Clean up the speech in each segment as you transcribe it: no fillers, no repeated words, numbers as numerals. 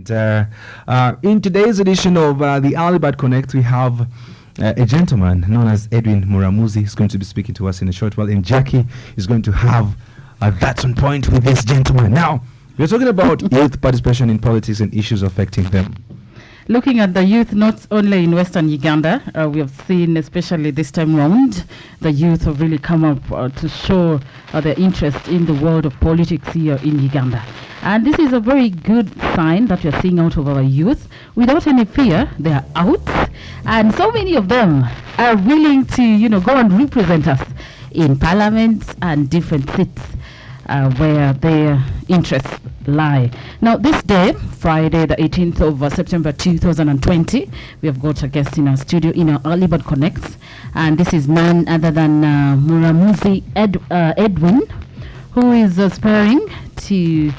In today's edition of the Alibad Connect, we have a gentleman known as Edwin Muramuzi. He's going to be speaking to us in a short while, and Jackie is going to have that's on point with this gentleman. Now, we're talking about youth participation in politics and issues affecting them. Looking at the youth, not only in Western Uganda, we have seen, especially this time round, the youth have really come up to show their interest in the world of politics here in Uganda. And this is a very good sign that we're seeing out of our youth. Without any fear, they are out. And so many of them are willing to, go and represent us in parliament and different seats where their interests lie. Now, this day, Friday, the 18th of September 2020, we have got a guest in our studio in our Alibad Connects. And this is none other than Muramuzi Edwin, who is aspiring to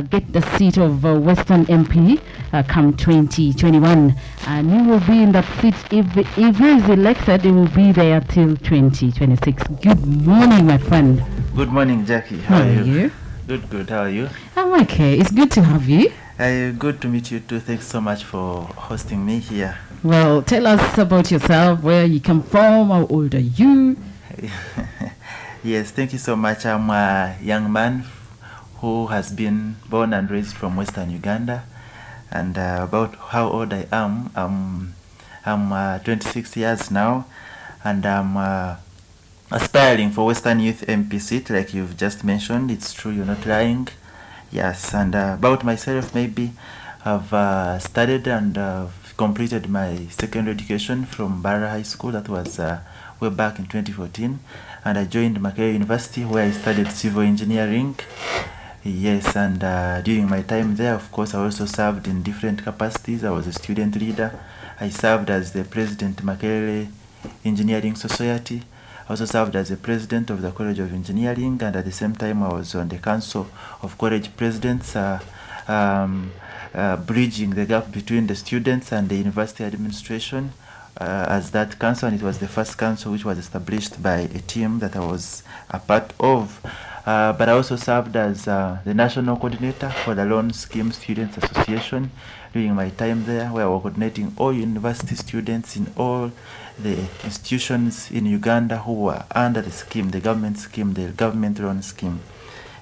get the seat of Western MP come 2021. And he will be in that seat. If he is elected, he will be there till 2026. Good morning, my friend. Good morning, Jackie. How are you? Good. How are you? I'm okay. It's good to have you. Good to meet you too. Thanks so much for hosting me here. Well, tell us about yourself, where you come from, how old are you? Yes, thank you so much. I'm a young man who has been born and raised from Western Uganda. And about how old I am, I'm 26 years now, and I'm aspiring for Western Youth MP seat, like you've just mentioned. It's true, you're not lying. Yes, and about myself, maybe I've studied and completed my secondary education from Barra High School. That was way back in 2014. And I joined Makerere University, where I studied civil engineering. Yes, and during my time there, of course, I also served in different capacities. I was a student leader. I served as the president Makerere Engineering Society. I also served as the president of the College of Engineering, and at the same time, I was on the Council of College Presidents, bridging the gap between the students and the university administration. As that council, and it was the first council which was established by a team that I was a part of. But I also served as the national coordinator for the Loan Scheme Students Association during my time there, where I was coordinating all university students in all the institutions in Uganda who were under the scheme, the government loan scheme.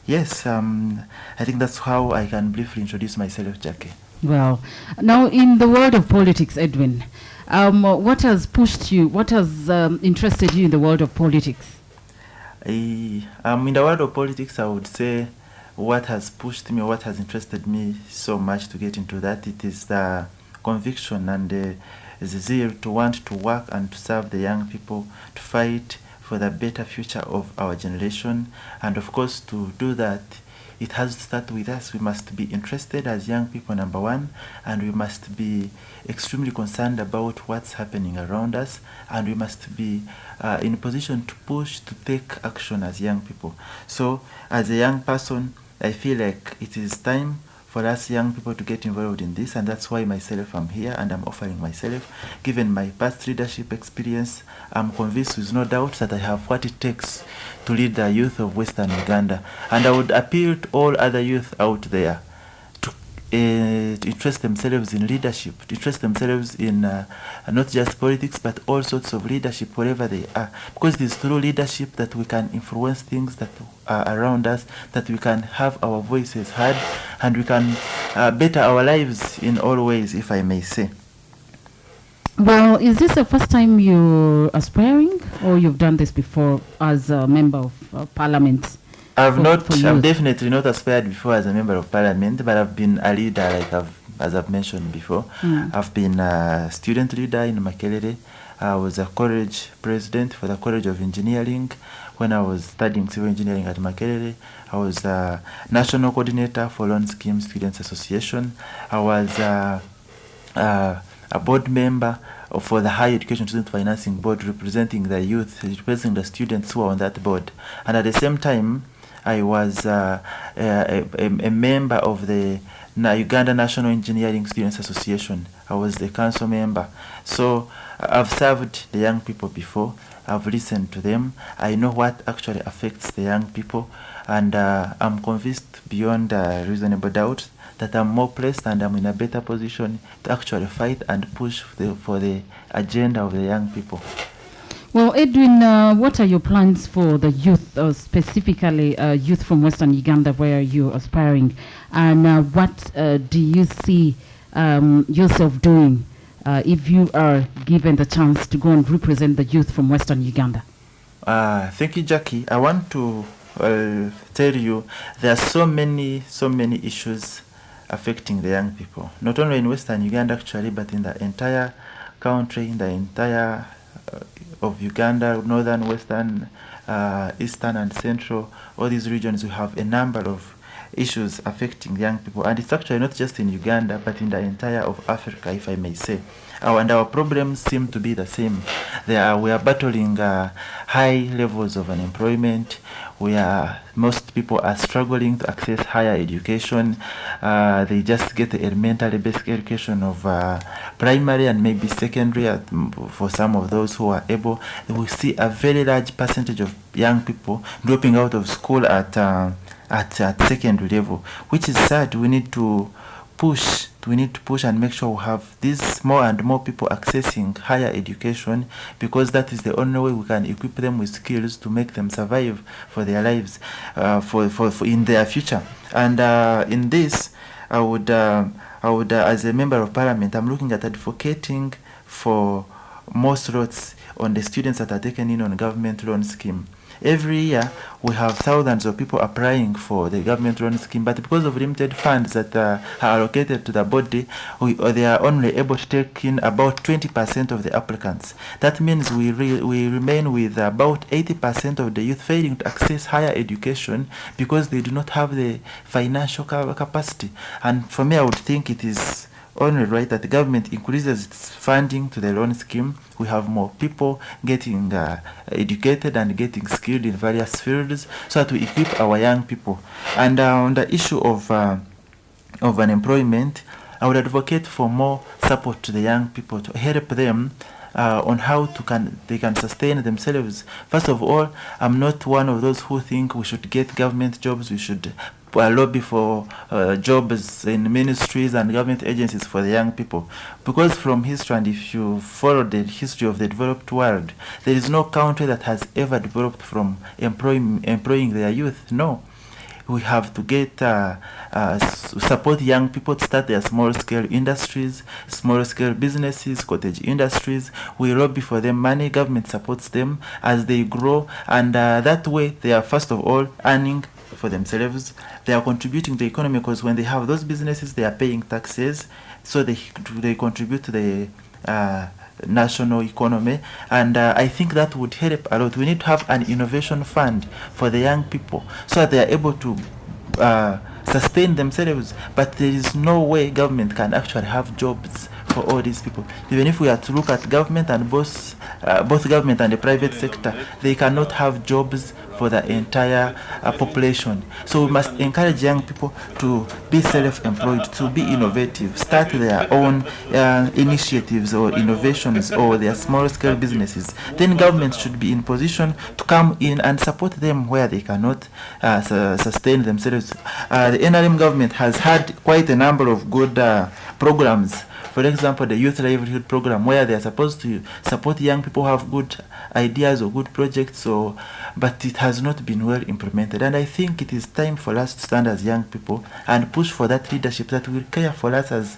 Yes, I think that's how I can briefly introduce myself, Jackie. Well, now in the world of politics, Edwin, what has pushed you, what has interested you in the world of politics? In the world of politics, I would say what has pushed me, or what has interested me so much to get into that, it is the conviction and the zeal to want to work and to serve the young people, to fight for the better future of our generation. And of course, to do that, it has to start with us. We must be interested as young people, number one, and we must be extremely concerned about what's happening around us, and we must be in a position to push, to take action as young people. So as a young person, I feel like it is time for us young people to get involved in this, and that's why myself I'm here and I'm offering myself. Given my past leadership experience, I'm convinced with no doubt that I have what it takes to lead the youth of Western Uganda, and I would appeal to all other youth out there to interest themselves in leadership, to interest themselves in not just politics but all sorts of leadership wherever they are, because it is through leadership that we can influence things that are around us, that we can have our voices heard, and we can better our lives in all ways, if I may say. Well, is this the first time you're aspiring, or you've done this before as a member of parliament? I've definitely not aspired before as a member of parliament, but I've been a leader, as I've mentioned before. I've been a student leader in Makerere. I was a college president for the College of Engineering when I was studying civil engineering at Makerere. I was a national coordinator for Loan Scheme Students Association. I was a board member for the Higher Education Student Financing Board, representing the youth, representing the students who are on that board. And at the same time, I was a member of the Uganda National Engineering Students Association. I was the council member. So I've served the young people before. I've listened to them. I know what actually affects the young people. And I'm convinced beyond reasonable doubt that I'm more placed and I'm in a better position to actually fight and push for the agenda of the young people. Well, Edwin, what are your plans for the youth, specifically youth from Western Uganda, where you're aspiring? And what do you see yourself doing if you are given the chance to go and represent the youth from Western Uganda? Thank you, Jackie. I want to tell you there are so many issues affecting the young people, not only in Western Uganda actually, but in the entire country, in the entire of Uganda, northern, western, eastern and central, all these regions. We have a number of issues affecting young people, and it's actually not just in Uganda but in the entire of Africa, if I may say. And our problems seem to be the same. We are battling high levels of unemployment. Most people are struggling to access higher education. They just get the elementary basic education of primary and maybe secondary for some of those who are able. We see a very large percentage of young people dropping out of school at secondary level, which is sad. We need to push and make sure we have these more and more people accessing higher education, because that is the only way we can equip them with skills to make them survive for their lives, for in their future. And in this, I would as a member of parliament, I'm looking at advocating for more slots on the students that are taken in on government loan scheme. Every year we have thousands of people applying for the government loan scheme, but because of limited funds that are allocated to the body, they are only able to take in about 20% of the applicants. That means we remain with about 80% of the youth failing to access higher education because they do not have the financial capacity. And for me, I would think it is only right that the government increases its funding to the loan scheme. We have more people getting educated and getting skilled in various fields, so that we equip our young people. And on the issue of unemployment, I would advocate for more support to the young people to help them on how they can sustain themselves. First of all, I'm not one of those who think we should get government jobs. We should lobby for jobs in ministries and government agencies for the young people, because from history, and if you follow the history of the developed world, there is no country that has ever developed from employing their youth. No, we have to get support young people to start their small-scale industries, small-scale businesses, cottage industries. We lobby for them money. Government supports them as they grow, and that way they are first of all earning for themselves. They are contributing to the economy, because when they have those businesses, they are paying taxes, so they contribute to the national economy. And I think that would help a lot. We need to have an innovation fund for the young people, so that they are able to sustain themselves. But there is no way government can actually have jobs for all these people. Even if we are to look at government and both government and the private sector, they cannot have jobs for the entire population. So we must encourage young people to be self-employed, to be innovative, start their own initiatives or innovations or their small-scale businesses. Then government should be in position to come in and support them where they cannot sustain themselves. The NRM government has had quite a number of good programs. For example, the Youth Livelihood Program, where they are supposed to support young people who have good ideas or good projects, but it has not been well implemented. And I think it is time for us to stand as young people and push for that leadership that will care for us as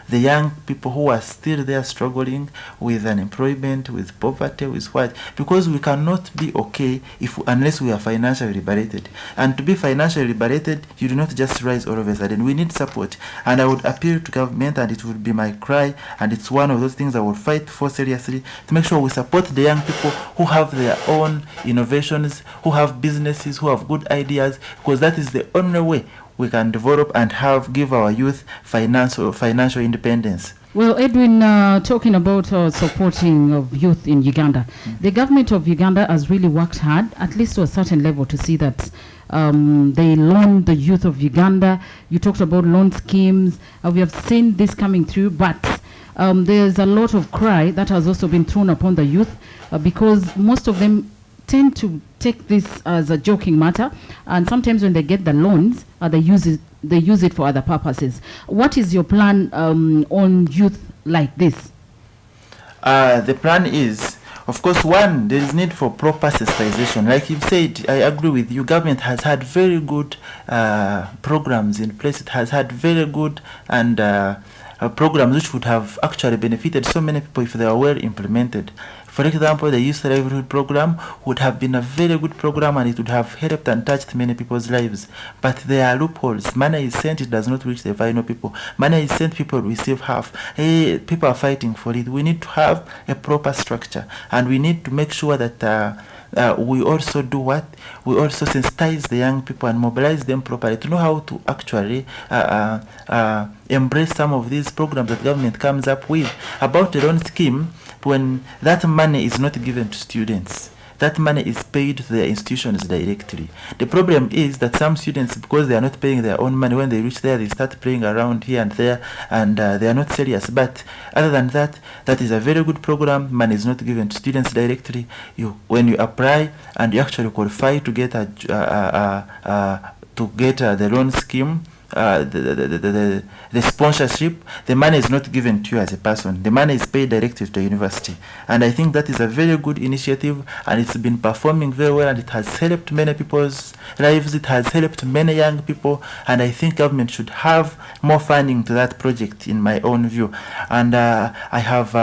the young people who are still there struggling with unemployment, with poverty, with what? Because we cannot be okay unless we are financially liberated. And to be financially liberated, you do not just rise all of a sudden. We need support. And I would appeal to government, and it would be my cry, and it's one of those things I will fight for seriously, to make sure we support the young people who have their own innovations, who have businesses, who have good ideas, because that is the only way we can develop and give our youth financial independence. Well, Edwin, talking about supporting of youth in Uganda, the government of Uganda has really worked hard, at least to a certain level, to see that they loan the youth of Uganda. You talked about loan schemes. We have seen this coming through, but there's a lot of cry that has also been thrown upon the youth because most of them tend to take this as a joking matter, and sometimes when they get the loans, they use it they use it for other purposes. What is your plan on youth like this? The plan is, of course, one, there is need for proper sensitization. Like you've said, I agree with you. Government has had very good programs in place. It has had very good and programs which would have actually benefited so many people if they were well implemented. For example, the Youth Livelihood Program would have been a very good program and it would have helped and touched many people's lives. But there are loopholes. Money is sent, it does not reach the final people. Money is sent, people receive half. People are fighting for it. We need to have a proper structure, and we need to make sure that we also do what? We also sensitize the young people and mobilize them properly to know how to actually embrace some of these programs that government comes up with. About the loan scheme, when that money is not given to students, that money is paid to the institutions directly. The problem is that some students, because they are not paying their own money, when they reach there, they start playing around here and there, and they are not serious. But other than that, that is a very good program. Money is not given to students directly. When you apply and you actually qualify to get the loan scheme, the sponsorship, the money is not given to you as a person. The money is paid directly to the university, and I think that is a very good initiative, and it's been performing very well, and it has helped many people's lives. It has helped many young people, and I think government should have more funding to that project, in my own view. And I have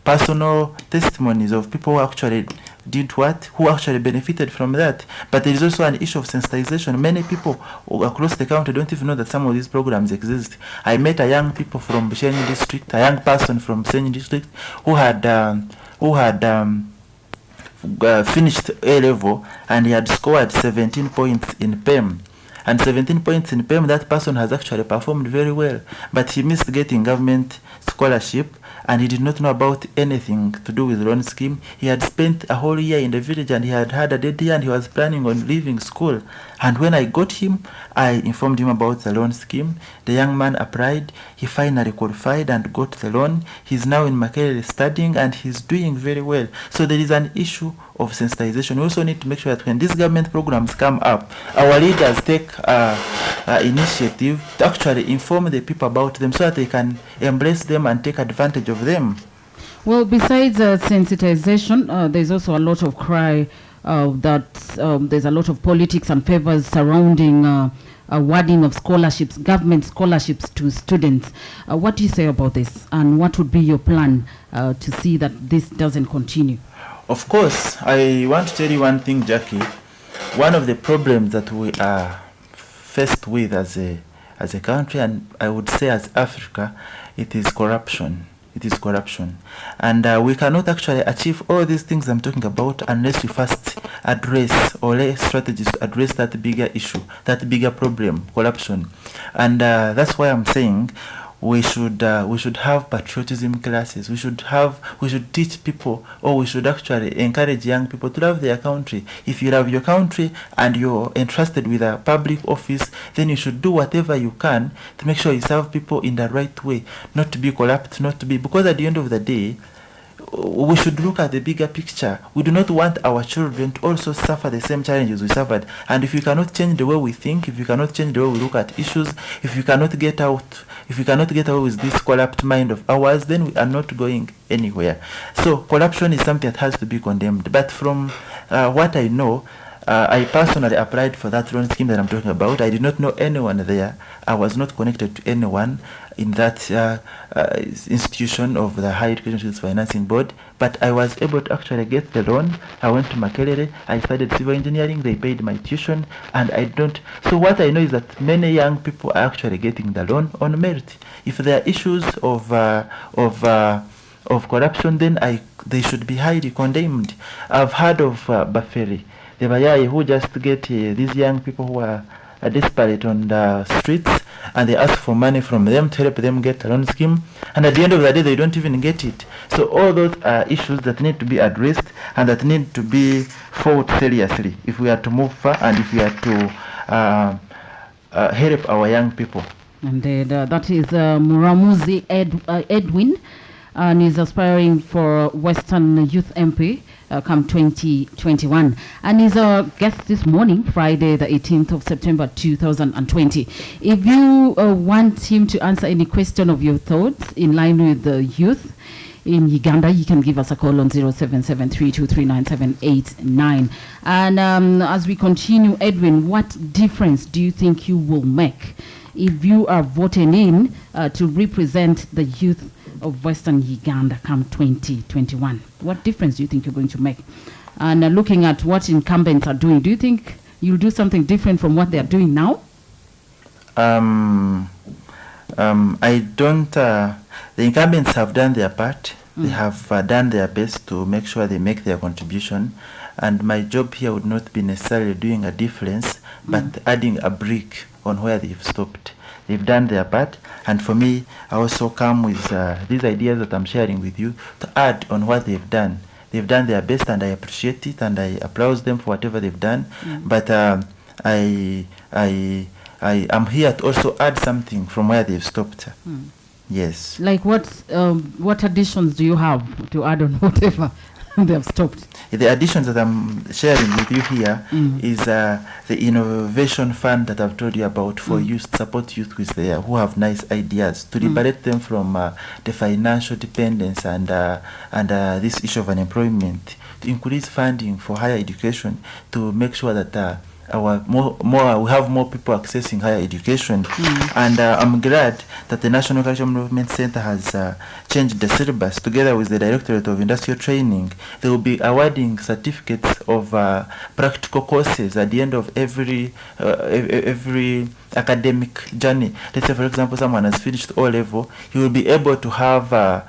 personal testimonies of people who actually did what, who actually benefited from that. But there is also an issue of sensitization. Many people across the country don't even know that some of these programs exist. I met a young people from Bushenyi district, a young person from Bushenyi district who had finished A level, and he had scored 17 points in PEM. And 17 points in PEM, that person has actually performed very well. But he missed getting government scholarship, and he did not know about anything to do with loan scheme. He had spent a whole year in the village, and he had had a dead year, and he was planning on leaving school. And when I got him, I informed him about the loan scheme. The young man applied. He finally qualified and got the loan. He's now in Makerere studying, and he's doing very well. So there is an issue of sensitization. We also need to make sure that when these government programs come up, our leaders take initiative to actually inform the people about them so that they can embrace them and take advantage of them. Well, besides sensitization, there's also a lot of cry that there's a lot of politics and favors surrounding awarding of scholarships, government scholarships to students. What do you say about this, and what would be your plan to see that this doesn't continue? Of course, I want to tell you one thing, Jackie. One of the problems that we are faced with as a country, and I would say as Africa, it is corruption. It is corruption. And we cannot actually achieve all these things I'm talking about unless we first address or lay strategies to address that bigger issue, that bigger problem, corruption. And that's why I'm saying we should have patriotism classes. We should teach people, or we should actually encourage young people to love their country. If you love your country and you're entrusted with a public office, then you should do whatever you can to make sure you serve people in the right way, not to be corrupt, because at the end of the day, we should look at the bigger picture. We do not want our children to also suffer the same challenges we suffered. And if you cannot change the way we think, if you cannot change the way we look at issues, if you cannot get away with this corrupt mind of ours, then we are not going anywhere. So corruption is something that has to be condemned. But from what I know, I personally applied for that loan scheme that I'm talking about. I did not know anyone there. I was not connected to anyone in that institution of the Higher Education Students Financing Board, but I was able to actually get the loan. I went to Makerere, I studied civil engineering, they paid my tuition, and so what I know is that many young people are actually getting the loan on merit. If there are issues of corruption, then they should be highly condemned. I've heard of Baferi, the Bayai, who just get these young people who are desperate on the streets, and they ask for money from them to help them get a loan scheme, and at the end of the day they don't even get it. So all those are issues that need to be addressed and that need to be fought seriously if we are to move far and if we are to help our young people. Indeed, that is Muramuzi Edwin, and is aspiring for Western Youth MP come 2021. And he's our guest this morning, Friday, the 18th of September 2020. If you want him to answer any question of your thoughts in line with the youth in Uganda, you can give us a call on 0773239789. And as we continue, Edwin, what difference do you think you will make if you are voted in to represent the youth of Western Uganda come 2021? What difference do you think you're going to make? And looking at what incumbents are doing, do you think you'll do something different from what they are doing now? I don't. The incumbents have done their part. They have done their best to make sure they make their contribution. And my job here would not be necessarily doing a difference, but adding a brick on where they've stopped. They've done their part. And for me, I also come with these ideas that I'm sharing with you to add on what they've done. They've done their best, and I appreciate it, and I applaud them for whatever they've done. But I am here to also add something from where they've stopped. Yes. Like what additions do you have to add on whatever they have stopped? The additions that I'm sharing with you here is the innovation fund that I've told you about for youth, support youth with who have nice ideas, to liberate them from the financial dependence and this issue of unemployment, to increase funding for higher education, to make sure that we have more people accessing higher education. And I'm glad that the National Curriculum Development Center has changed the syllabus. Together with the Directorate of Industrial Training, they will be awarding certificates of practical courses at the end of every academic journey. Let's say, for example, someone has finished O-level, he will be able to have a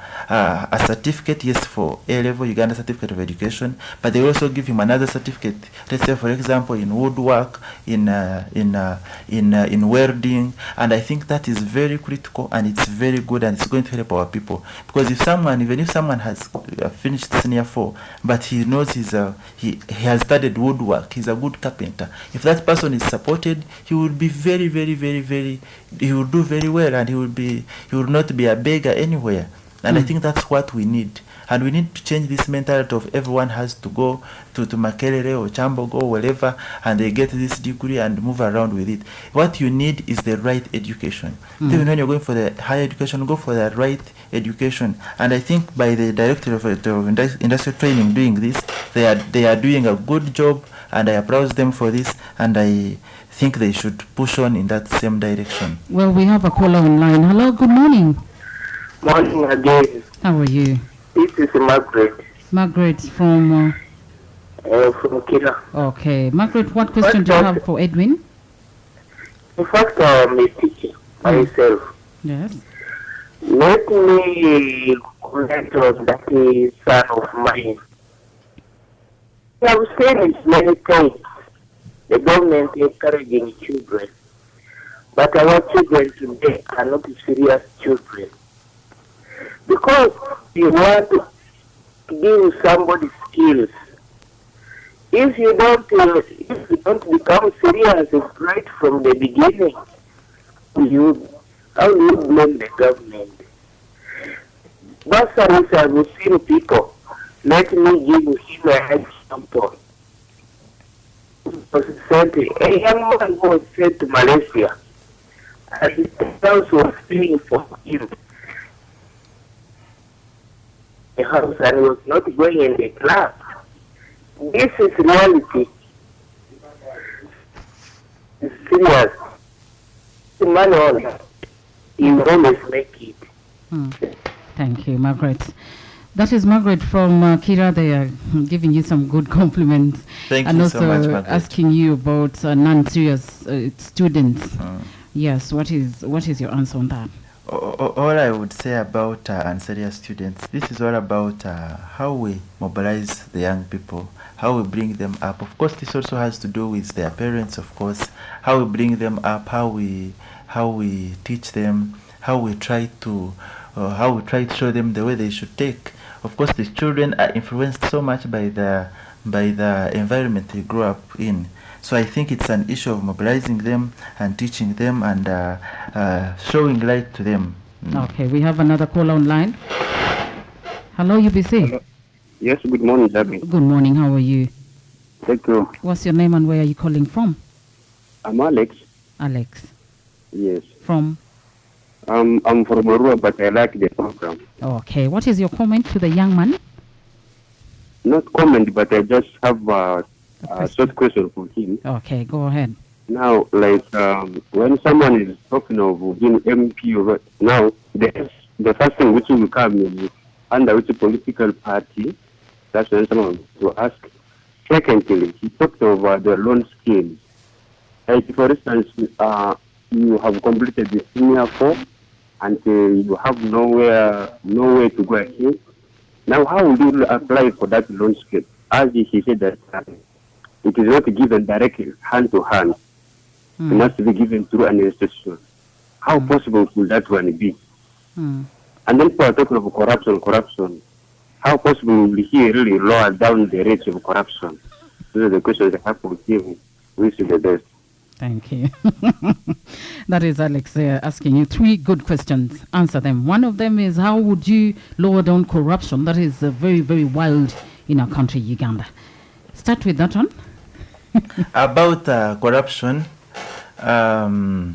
certificate, yes, for A-level, Uganda Certificate of Education, but they will also give him another certificate, let's say, for example, in woodwork, in welding, and I think that is very critical, and it's very good, and it's going to help our people. Because even if someone has finished senior 4, but he knows he has studied woodwork, he's a good carpenter, if that person is supported, he will be very, he will do very well, and he will not be a beggar anywhere. And I think that's what we need. And we need to change this mentality of everyone has to go to Makerere or Chambogo or wherever, and they get this degree and move around with it. What you need is the right education. Even when you're going for the higher education, go for the right education. And I think by the Director of Industrial Training doing this, they are doing a good job, and I applaud them for this, and I think they should push on in that same direction. Well, we have a caller online. Hello, good morning. Morning again. How are you? This is Margaret. Margaret from Kira. Okay. Margaret, what question do you have for Edwin? In fact, I'm a teacher myself. Yes. Let me comment on that son of mine. I have said it many times. The government is encouraging children. But our children today are not serious children. Because you want to give somebody skills. If you don't become serious right from the beginning, how do you blame the government? Bursaries have seen people. Let me give him an example. A young man was sent to Malaysia, and his house was paying for him. The house, and he was not going in the class. This is reality. It's serious. The man on, he will always make it. Thank you, Margaret. That is Margaret from Kira. They are giving you some good compliments. Thank and you also so much, Margaret. asking you about non-serious students. Yes, what is your answer on that? All I would say about unserious students, this is all about how we mobilize the young people, how we bring them up. Of course, this also has to do with their parents, of course, how we bring them up, how we teach them, how we try to show them the way they should take. Of course, the children are influenced so much by the environment they grow up in. So I think it's an issue of mobilizing them and teaching them and showing light to them. Okay, we have another call online. Hello, UBC. Yes, good morning, Debbie. Good morning. How are you? Thank you. What's your name and where are you calling from? I'm Alex. Alex. Yes. From? I'm from Marua, but I like the program. Okay. What is your comment to the young man? Not comment, but I just have a question. short question for him. Okay, go ahead. Now, like when someone is talking of being MP, now the first thing which will come is under which political party. That's when someone will ask. Secondly, he talked about the loan schemes. Like, for instance, you have completed the senior form and you have nowhere to go ahead. Now, how will you apply for that loan scheme? As he said that it is not given directly, hand to hand. It must be given through an institution. How possible could that one be? And then for talking of corruption, how possible will he really lower down the rates of corruption? Those are the questions I have for him. Wish you the best. Thank you. That is Alex asking you 3 good questions. Answer them. One of them is, how would you lower down corruption? That is very, very wild in our country, Uganda. Start with that one. About corruption, my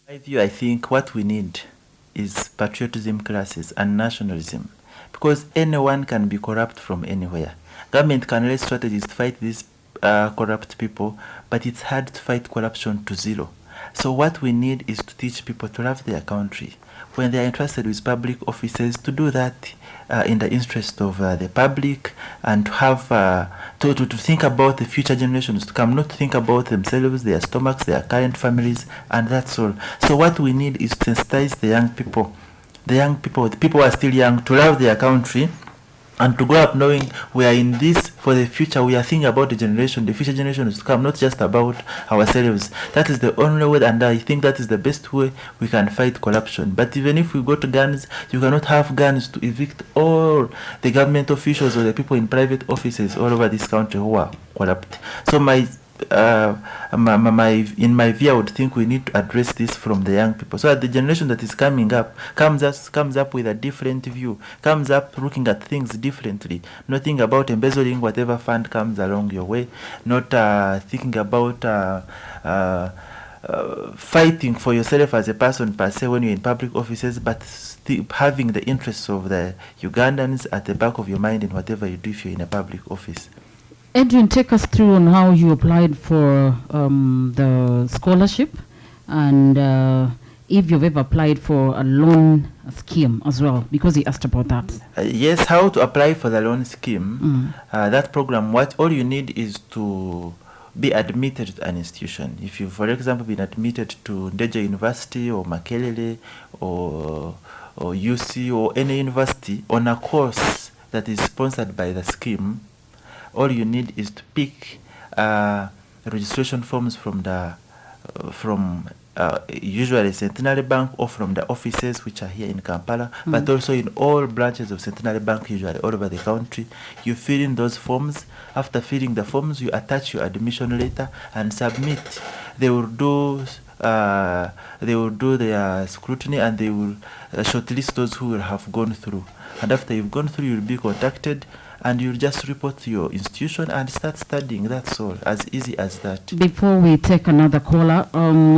view, I think what we need is patriotism classes and nationalism, because anyone can be corrupt from anywhere. Government can raise strategies to fight these corrupt people, but it's hard to fight corruption to zero. So what we need is to teach people to love their country. When they are entrusted with public offices, to do that in the interest of the public, and to have to think about the future generations to come, not to think about themselves, their stomachs, their current families, and that's all. So what we need is to sensitize the people who are still young, to love their country, and to grow up knowing we are in this for the future. We are thinking about the future generations to come, not just about ourselves. That is the only way, and I think that is the best way we can fight corruption. But even if we go to guns, you cannot have guns to evict all the government officials or the people in private offices all over this country who are corrupt. So in my view, I would think we need to address this from the young people, so that the generation that is coming up comes up with a different view, comes up looking at things differently, not thinking about embezzling whatever fund comes along your way, not thinking about fighting for yourself as a person per se when you're in public offices, but having the interests of the Ugandans at the back of your mind in whatever you do if you're in a public office. Edwin, take us through on how you applied for the scholarship, and if you've ever applied for a loan scheme as well, because he asked about that. Yes, how to apply for the loan scheme. That program, all you need is to be admitted to an institution. If you, for example, been admitted to Ndeje University or Makerere or UC or any university on a course that is sponsored by the scheme, all you need is to pick registration forms from usually Centenary Bank or from the offices which are here in Kampala, but also in all branches of Centenary Bank, usually all over the country. You fill in those forms. After filling the forms, you attach your admission letter and submit. They will do their scrutiny, and they will shortlist those who will have gone through. And after you've gone through, you'll be contacted, and you'll just report to your institution and start studying. That's all. As easy as that. Before we take another caller,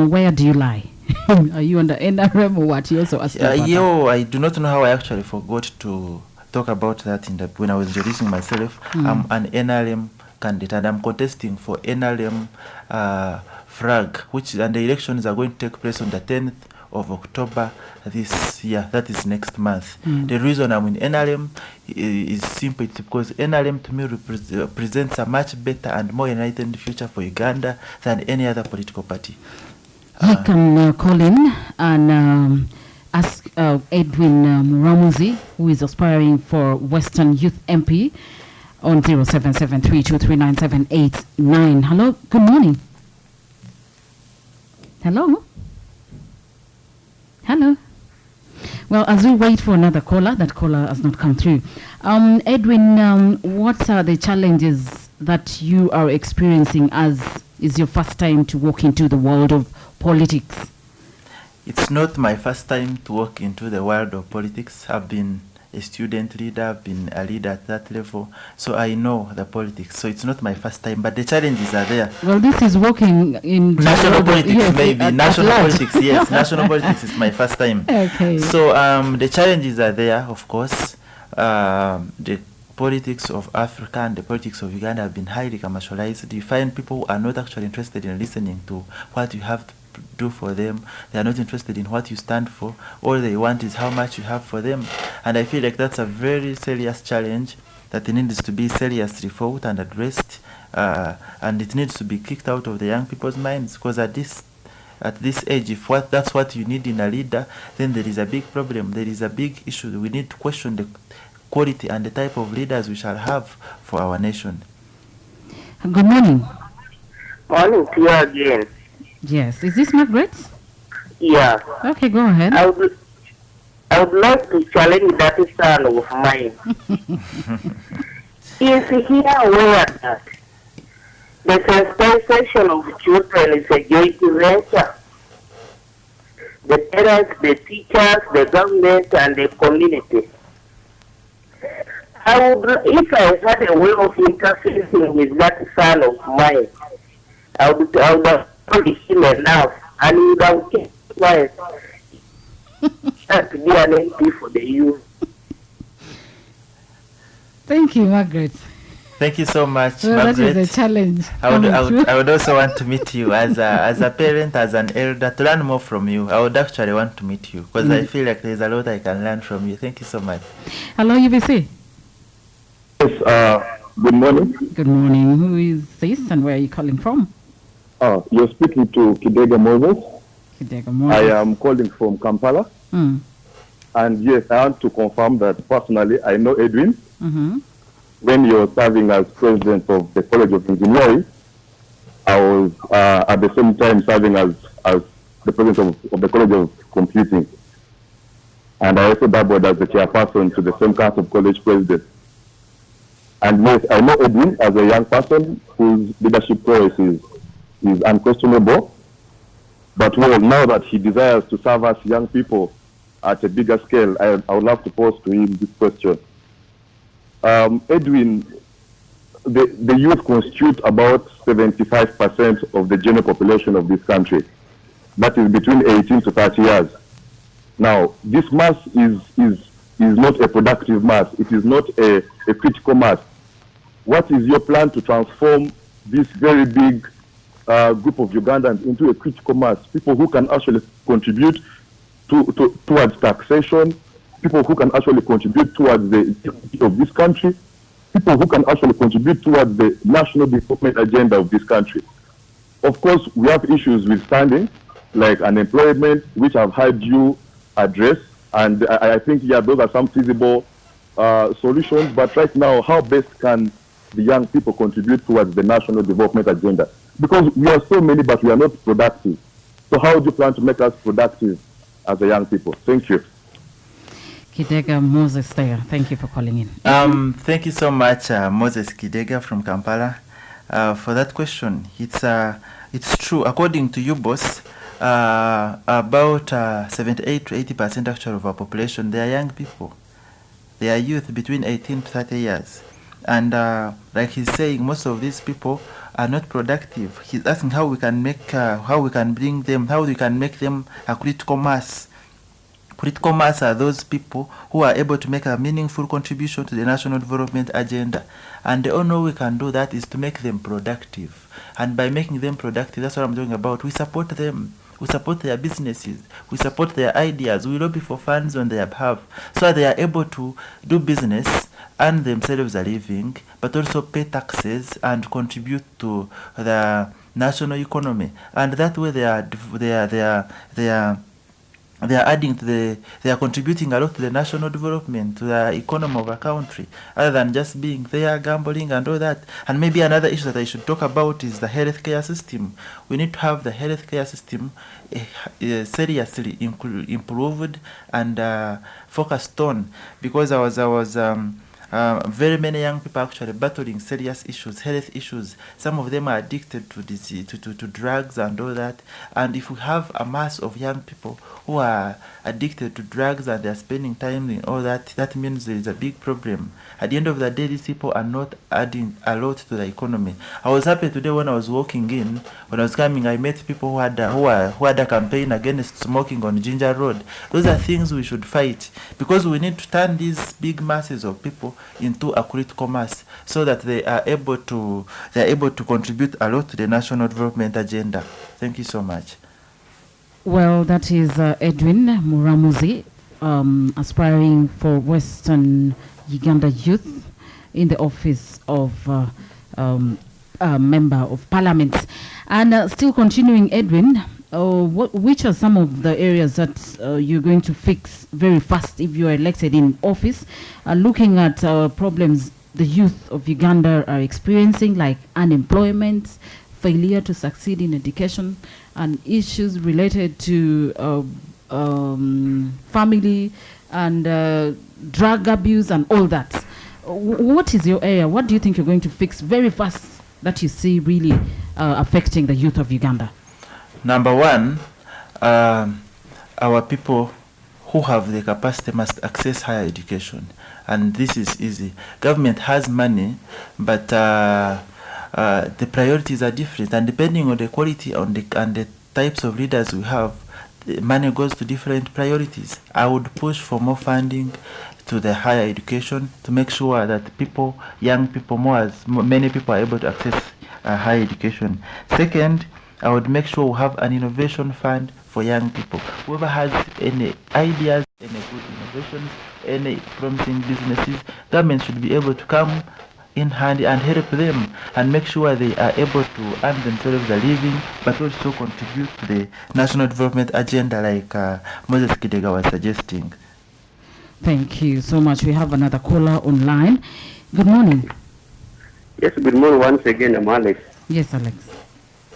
where do you lie? Are you on the NRM or what? You also asked about that. I do not know how I actually forgot to talk about that when I was introducing myself. I'm an NRM candidate, and I'm contesting for NRM flag, and the elections are going to take place on the 10th of October this year. That is next month. The reason I'm in NRM is simple. It's because NRM to me represents a much better and more enlightened future for Uganda than any other political party. You can call in and ask Edwin Muramuzi, who is aspiring for Western Youth MP, on 0773239789. Hello, good morning. Hello. Hello. Well, as we wait for another caller, that caller has not come through. Edwin, what are the challenges that you are experiencing as is your first time to walk into the world of politics? It's not my first time to walk into the world of politics. I've been a student leader, I've been a leader at that level, so I know the politics. So it's not my first time, but the challenges are there. Well, this is working in National politics, yes, maybe. at National large. politics, yes. National politics is my first time. Okay. So the challenges are there, of course. The politics of Africa and the politics of Uganda have been highly commercialized. You find people who are not actually interested in listening to what you have to do for them. They are not interested in what you stand for. All they want is how much you have for them. And I feel like that's a very serious challenge that needs to be seriously fought and addressed. And it needs to be kicked out of the young people's minds, because at this age, if that's what you need in a leader, then there is a big problem. There is a big issue. We need to question the quality and the type of leaders we shall have for our nation. Good morning. Morning to you again. Yes. Is this Margaret? Yeah. Okay, go ahead. I would like to challenge that son of mine. Is he aware that the sensitization of children is a joint venture? The parents, the teachers, the government, and the community. If I had a way of interfacing with that son of mine, I would have told him enough, and he would have kept quiet. That to be an MP for the youth. Thank you, Margaret. Thank you so much, Well, that Margaret. is a challenge. I would also want to meet you as a parent, as an elder, to learn more from you. I would actually want to meet you, because I feel like there's a lot I can learn from you. Thank you so much. Hello, UBC. Yes, good morning. Good morning. Who is this and where are you calling from? You're speaking to Kidega Moses. Kidega I Moses. am calling from Kampala. Mm. And yes, I want to confirm that personally I know Edwin. Mm-hmm. When you were serving as president of the College of Engineering, I was at the same time serving as the president of the College of Computing. And I also doubled as the chairperson to the same Council of College President. And yes, I know Edwin as a young person whose leadership prowess is unquestionable. But well, now that he desires to serve us young people at a bigger scale, I would love to pose to him this question. Edwin, the youth constitute about 75% of the general population of this country. That is between 18 to 30 years. Now, this mass is not a productive mass. It is not a critical mass. What is your plan to transform this very big group of Ugandans into a critical mass? People who can actually contribute towards taxation, people who can actually contribute towards the economy of this country, people who can actually contribute towards the national development agenda of this country. Of course, we have issues with standing, like unemployment, which I've heard you address, and I think, yeah, those are some feasible solutions. But right now, how best can the young people contribute towards the national development agenda? Because we are so many, but we are not productive. So how do you plan to make us productive as a young people? Thank you. Kidega Moses there. Thank you for calling in. Thank you so much, Moses Kidega from Kampala, for that question. It's true. According to you, boss, about 78 to 80% actually of our population, they are young people. They are youth between 18 to 30 years. And like he's saying, most of these people are not productive. He's asking how we can make, how we can make them a critical mass. Critical mass are those people who are able to make a meaningful contribution to the national development agenda. And the only way we can do that is to make them productive. And by making them productive, that's what I'm talking about. We support them. We support their businesses. We support their ideas. We lobby for funds on their behalf so they are able to do business, earn themselves a living, but also pay taxes and contribute to the national economy. And that way they are adding to they are contributing a lot to the national development, to the economy of a country, other than just being there, gambling and all that. And maybe another issue that I should talk about is the healthcare system. We need to have the healthcare system seriously improved and focused on, because I was Very many young people are actually battling serious issues, health issues. Some of them are addicted to disease, to drugs and all that. And if we have a mass of young people who are addicted to drugs and they are spending time in all that, that means there is a big problem. At the end of the day, these people are not adding a lot to the economy. I was happy today when I was walking in. When I was coming, I met people who had a campaign against smoking on Ginger Road. Those are things we should fight, because we need to turn these big masses of people into accurate commerce, so that they are able to contribute a lot to the national development agenda. Thank you so much. Well, that is Edwin Muramuzi, aspiring for Western Uganda Youth in the office of Member of Parliament. And still continuing, Edwin, which are some of the areas that you're going to fix very fast if you are elected in office, looking at problems the youth of Uganda are experiencing, like unemployment, failure to succeed in education, and issues related to family and drug abuse and all that? What is your area? What do you think you're going to fix very fast that you see really affecting the youth of Uganda? Number one, our people who have the capacity must access higher education, and this is easy. Government has money, but the priorities are different, and depending on the quality and the types of leaders we have, the money goes to different priorities. I would push for more funding to the higher education to make sure that people, young people, many people are able to access higher education. Second, I would make sure we have an innovation fund for young people. Whoever has any ideas, any good innovations, any promising businesses, government should be able to come in hand and help them and make sure they are able to earn themselves a living, but also contribute to the national development agenda like Moses Kidega was suggesting. Thank you so much. We have another caller online. Good morning. Yes, good morning once again. I'm Alex. Yes, Alex.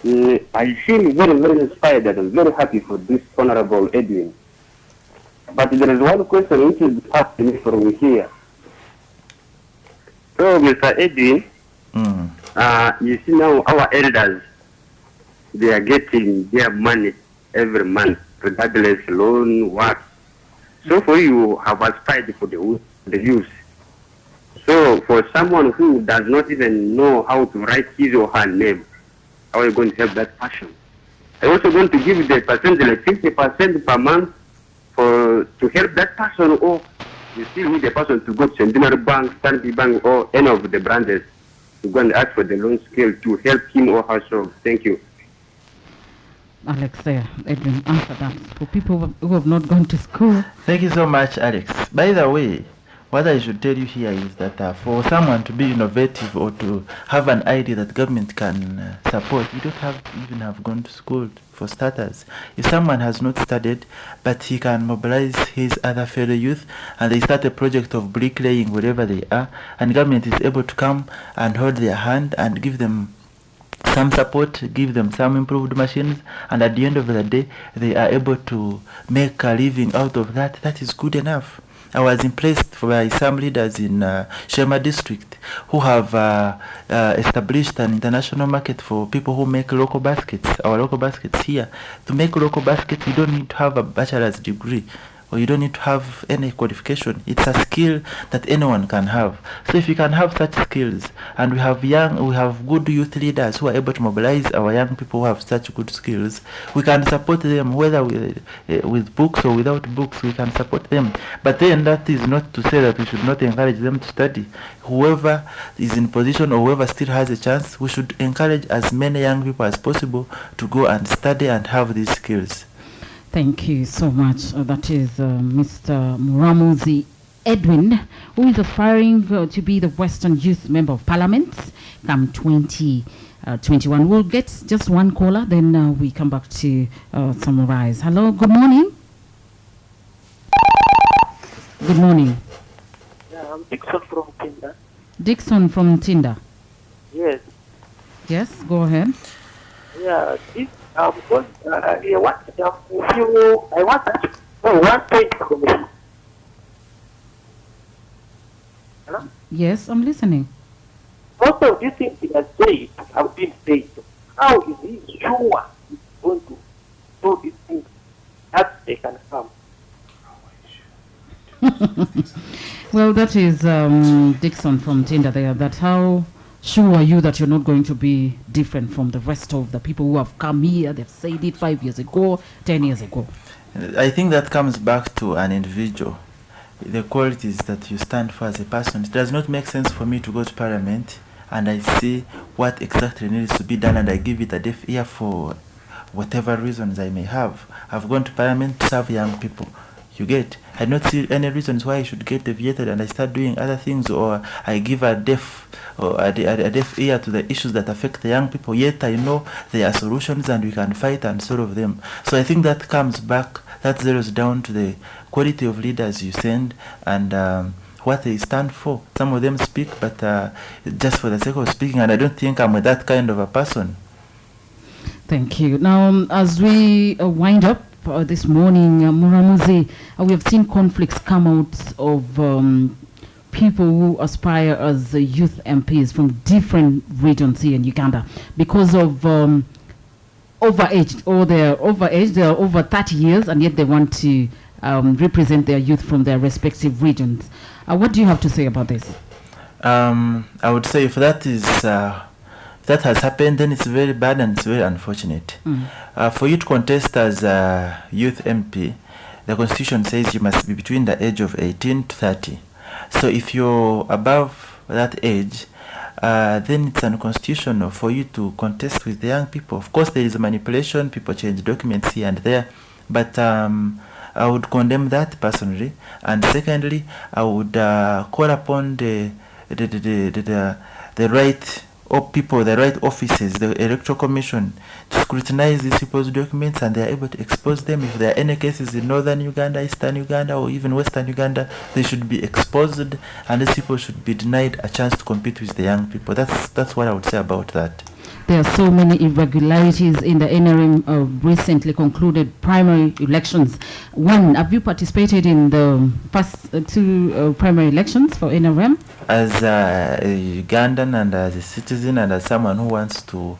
I feel very, very inspired and I'm very happy for this Honorable Edwin. But there is one question which is asked me from here. So, Mr. Edwin, you see now our elders, they are getting their money every month, regardless loan, what. So for you have aspired for the youth. So for someone who does not even know how to write his or her name, how are you going to help that person? Are you also going to give the percentage like 50% per month to help that person, or you still need the person to go to Centenary Bank, Stanley Bank, or any of the branches to go and ask for the loan scale to help him or herself? Thank you. Alex, Edwin, answer that for people who have not gone to school. Thank you so much, Alex. By the way, what I should tell you here is that for someone to be innovative or to have an idea that government can support, you don't even have gone to school, for starters. If someone has not studied, but he can mobilize his other fellow youth, and they start a project of bricklaying wherever they are, and government is able to come and hold their hand and give them some support, give them some improved machines, and at the end of the day, they are able to make a living out of that. That is good enough. I was impressed by some leaders in Shema district who have established an international market for people who make local baskets, our local baskets here. To make local baskets, you don't need to have a bachelor's degree, or you don't need to have any qualification. It's a skill that anyone can have. So if you can have such skills, and we have good youth leaders who are able to mobilize our young people who have such good skills, we can support them, whether with books or without books, we can support them. But then that is not to say that we should not encourage them to study. Whoever is in position or whoever still has a chance, we should encourage as many young people as possible to go and study and have these skills. Thank you so much. That is Mr. Muramuzi Edwin, who is aspiring to be the Western Youth Member of Parliament come 2021. We'll get just one caller, then we come back to summarize. Hello, good morning. Good morning. Yeah, I'm Dixon from Tinder. Dixon from Tinder. Yes. Yes, go ahead. Yeah, because I want to one point from you. Hello? Yes, I'm listening. Most of these things he has said have been said. How is he sure he's going to do these things that they can come? Well, that is Dixon from Tinder there. That how sure are you that you're not going to be different from the rest of the people who have come here? They've said it 5 years ago, 10 years ago. I think that comes back to an individual, the qualities that you stand for as a person. It does not make sense for me to go to parliament and I see what exactly needs to be done and I give it a deaf ear for whatever reasons I may have. I've gone to parliament to serve young people. You get? I don't see any reasons why I should get deviated and I start doing other things, or I give a deaf ear to the issues that affect the young people. Yet I know there are solutions and we can fight and solve them. So I think that comes back, that zeroes down to the quality of leaders you send and what they stand for. Some of them speak, but just for the sake of speaking, and I don't think I'm that kind of a person. Thank you. Now, as we wind up this morning, Muramuzi, we have seen conflicts come out of people who aspire as youth MPs from different regions here in Uganda because of overaged, or they're overaged, they're over 30 years, and yet they want to represent their youth from their respective regions. What do you have to say about this? I would say if that is that has happened, then it's very bad and it's very unfortunate. For you to contest as a youth MP, the constitution says you must be between the age of 18 to 30. So if you're above that age, then it's unconstitutional for you to contest with the young people. Of course, there is a manipulation, people change documents here and there, but I would condemn that personally. And secondly, I would call upon the right people, the right offices, the Electoral Commission, to scrutinize these people's documents, and they are able to expose them. If there are any cases in northern Uganda, eastern Uganda, or even western Uganda, they should be exposed, and these people should be denied a chance to compete with the young people. That's what I would say about that. There are so many irregularities in the NRM recently concluded primary elections. One, have you participated in the past two primary elections for NRM? As a Ugandan and as a citizen and as someone who wants to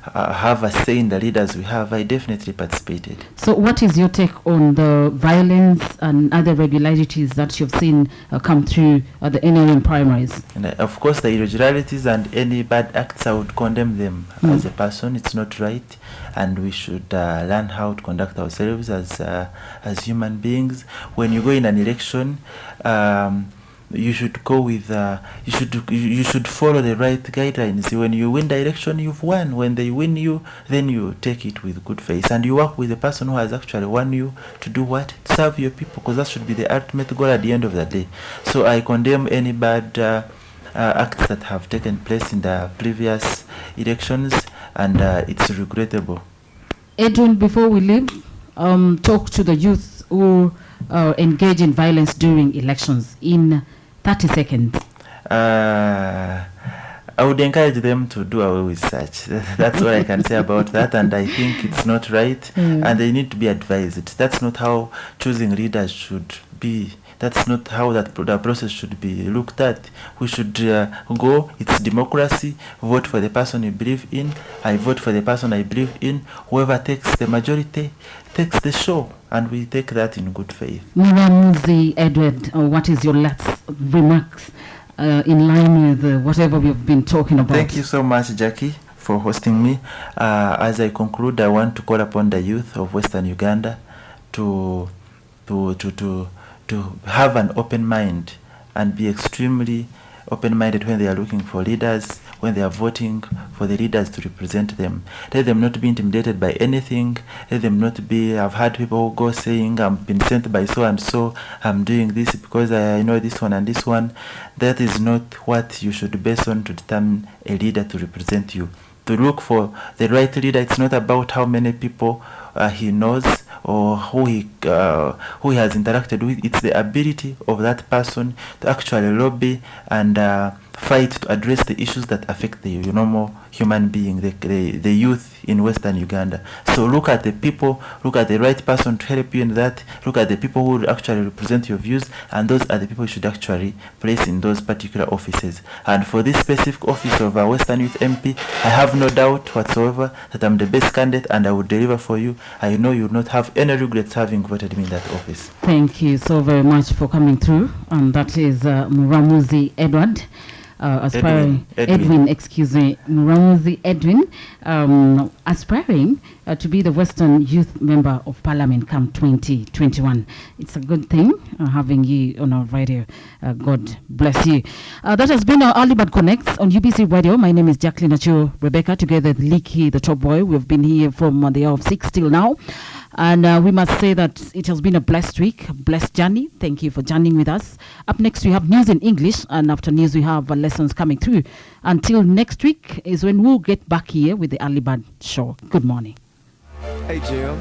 have a say in the leaders we have, I definitely participated. So what is your take on the violence and other irregularities that you've seen come through the NRM primaries? And of course, the irregularities and any bad acts, I would condemn them as a person. It's not right, and we should learn how to conduct ourselves as human beings. When you go in an election, you should go with you should follow the right guidelines. When you win the election, you've won. When they win you, then you take it with good faith and you work with the person who has actually won you to do what? To serve your people, because that should be the ultimate goal at the end of the day. So I condemn any bad acts that have taken place in the previous elections, and it's regrettable. Edwin, before we leave, talk to the youth who engage in violence during elections in 30 seconds. I would encourage them to do away with such. That's what I can say about that, and I think it's not right, and they need to be advised. That's not how choosing leaders should be. That's not how the process should be looked at. We should go, it's democracy, vote for the person you believe in. I vote for the person I believe in. Whoever takes the majority takes the show, and we take that in good faith. Muramuzi, Edwin, what is your last remarks in line with whatever we've been talking about? Thank you so much, Jackie, for hosting me. As I conclude, I want to call upon the youth of Western Uganda to have an open mind and be extremely open-minded when they are looking for leaders, when they are voting for the leaders to represent them. Let them not be intimidated by anything. Let them not be, I've had people go saying, I've been sent by so and so, I'm doing this because I know this one and this one. That is not what you should base on to determine a leader to represent you. To look for the right leader, it's not about how many people he knows or who he has interacted with. It's the ability of that person to actually lobby and fight to address the issues that affect the normal human being, the youth in Western Uganda. So look at the people, look at the right person to help you in that, look at the people who will actually represent your views, and those are the people you should actually place in those particular offices. And for this specific office of a Western Youth MP, I have no doubt whatsoever that I'm the best candidate and I will deliver for you. I know you will not have any regrets having voted me in that office. Thank you so very much for coming through. And that is Muramuzi Edward. Aspiring Edwin, excuse me, Muramuzi Edwin, aspiring to be the Western Youth Member of Parliament come 2021. It's a good thing having you on our radio. God bless you. That has been our Early Bird Connects on UBC Radio. My name is Jacqueline Acho Rebecca, together with Leaky, the top boy. We've been here from the hour of 6 till now. And we must say that it has been a blessed week, blessed journey. Thank you for journeying with us. Up next, we have news in English, and after news, we have lessons coming through. Until next week is when we'll get back here with the Early Bird Show. Good morning. Hey, Jim.